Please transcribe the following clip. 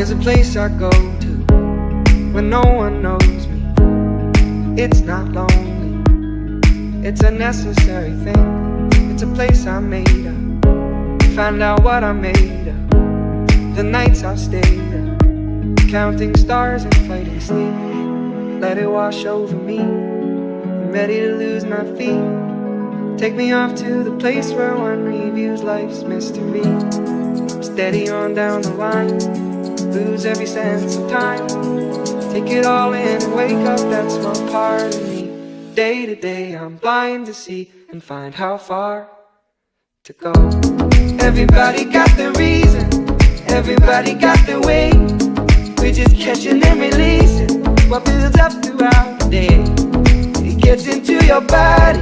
There's a place I go to when no one knows me. It's not lonely, it's a necessary thing. It's a place I made up, find out what I made of. The nights I've stayed up, counting stars and fighting sleep. Let it wash over me, I'm ready to lose my feet. Take me off to the place where one reviews life's mystery. Steady on down the line, lose every sense of time. Take it all in and wake up that small part of me. Day to day I'm blind to see and find how far to go. Everybody got their reason, everybody got their way. We're just catching and releasing what builds up throughout the day. It gets into your body,